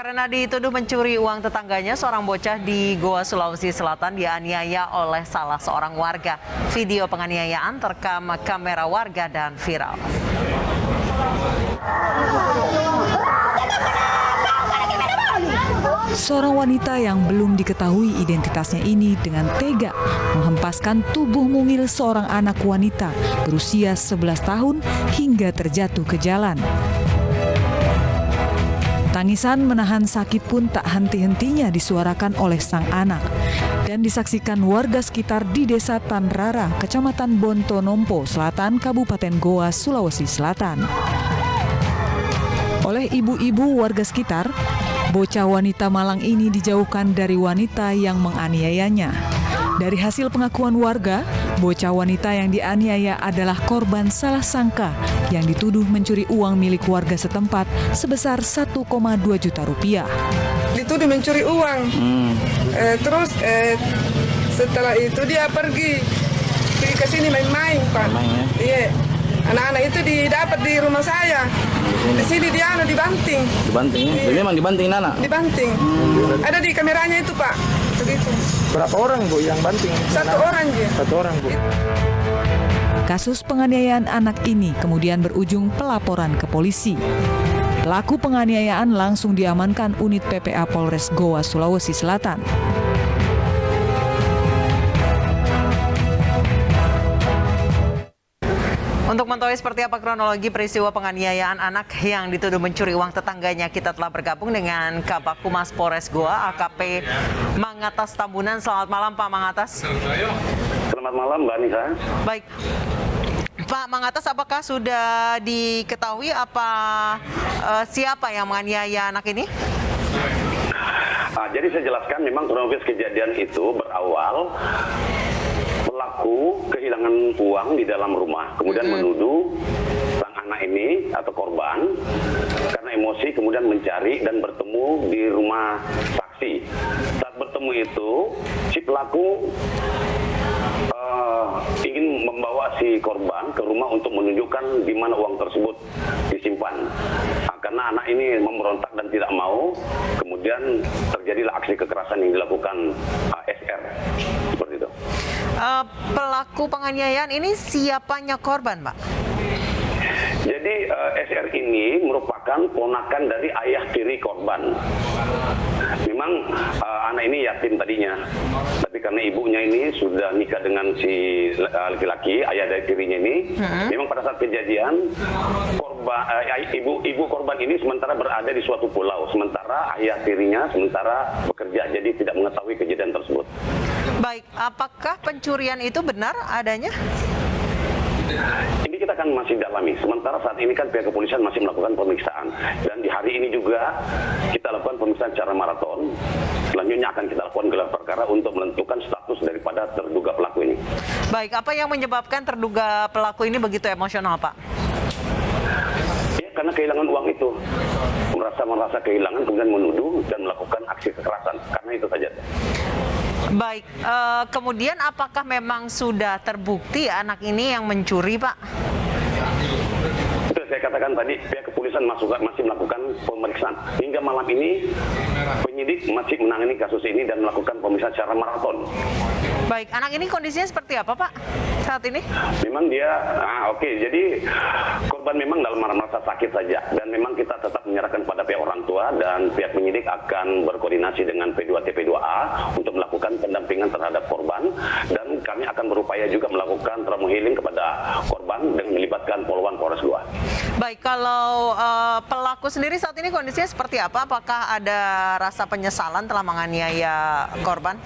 Karena dituduh mencuri uang tetangganya, seorang bocah di Goa, Sulawesi Selatan dianiaya oleh salah seorang warga. Video penganiayaan terekam kamera warga dan viral. Seorang wanita yang belum diketahui identitasnya ini dengan tega menghempaskan tubuh mungil seorang anak wanita berusia 11 tahun hingga terjatuh ke jalan. Tangisan menahan sakit pun tak henti-hentinya disuarakan oleh sang anak dan disaksikan warga sekitar di Desa Tanrara, Kecamatan Bontonompo Selatan, Kabupaten Goa, Sulawesi Selatan. Oleh ibu-ibu warga sekitar, bocah wanita malang ini dijauhkan dari wanita yang menganiayanya. Dari hasil pengakuan warga, bocah wanita yang dianiaya adalah korban salah sangka yang dituduh mencuri uang milik warga setempat sebesar 1,2 juta rupiah. Dituduh mencuri uang. Terus setelah itu dia pergi ke sini main-main, Pak. Iya. Anak-anak itu didapat di rumah saya. Di sini dia dibanting. Dibanting? Iya. Memang dibanting anak? Dibanting. Ada di kameranya itu, Pak. Begitu. Berapa orang, Bu, yang banting? Satu orang dia. Satu orang, Bu. Kasus penganiayaan anak ini kemudian berujung pelaporan ke polisi. Pelaku penganiayaan langsung diamankan unit PPA Polres Goa, Sulawesi Selatan. Untuk mengetahui seperti apa kronologi peristiwa penganiayaan anak yang dituduh mencuri uang tetangganya, kita telah bergabung dengan Kabak Humas Polres Goa, AKP Mangatas Tambunan. Selamat malam, Pak Mangatas. Selamat malam, Mbak Nisa. Baik, Pak Mangatas, apakah sudah diketahui siapa yang menganiaya anak ini? Jadi saya jelaskan, memang kronologis kejadian itu berawal pelaku kehilangan uang di dalam rumah, kemudian menuduh sang anak ini atau korban karena emosi, kemudian mencari dan bertemu di rumah saksi. Saat bertemu itu, si pelaku ingin membawa si korban ke rumah untuk menunjukkan di mana uang tersebut disimpan. Karena anak ini memberontak dan tidak mau, kemudian terjadilah aksi kekerasan yang dilakukan SR. Seperti itu. Pelaku penganiayaan ini siapanya korban, Pak? Jadi SR ini merupakan ponakan dari ayah tiri korban. Memang anak ini yatim tadinya, tapi karena ibunya ini sudah nikah dengan si laki-laki, ayah dari tirinya ini, memang pada saat kejadian ibu korban ini sementara berada di suatu pulau, sementara ayah tirinya sementara bekerja, jadi tidak mengetahui kejadian tersebut. Baik, apakah pencurian itu benar adanya? Ini kita akan masih dalami. Sementara saat ini kan pihak kepolisian masih melakukan pemeriksaan. Dan di hari ini juga kita lakukan pemeriksaan secara maraton. Selanjutnya akan kita lakukan gelar perkara untuk menentukan status daripada terduga pelaku ini. Baik, apa yang menyebabkan terduga pelaku ini begitu emosional, Pak? Ya, karena kehilangan uang itu. Merasa kehilangan, kemudian menuduh dan melakukan aksi kekerasan. Karena itu saja. Baik, kemudian apakah memang sudah terbukti anak ini yang mencuri, Pak? Itu saya katakan tadi, pihak kepolisian masih melakukan pemeriksaan. Hingga malam ini, penyidik masih menangani kasus ini dan melakukan pemeriksaan secara maraton. Baik, anak ini kondisinya seperti apa, Pak, saat ini? Memang dia, jadi korban memang dalam merasa sakit saja. Dan memang kita tetap menyerahkan pada pihak orang tua dan pihak penyidik akan berkoordinasi dengan P2T, P2A untuk melakukan pendampingan terhadap korban. Dan kami akan berupaya juga melakukan trauma healing kepada korban dengan melibatkan Polwan Polres Goa. Baik, kalau pelaku sendiri saat ini kondisinya seperti apa? Apakah ada rasa penyesalan telah menganiaya korban?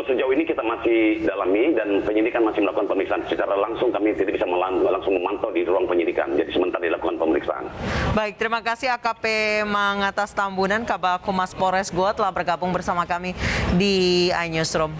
Sejauh ini kita masih dalami dan penyidikan masih melakukan pemeriksaan. Secara langsung kami tidak bisa langsung memantau di ruang penyidikan. Jadi sementara dilakukan pemeriksaan. Baik, terima kasih AKP Mangatas Tambunan, Kabak Humas Polres Goa telah bergabung bersama kami di iNewsroom.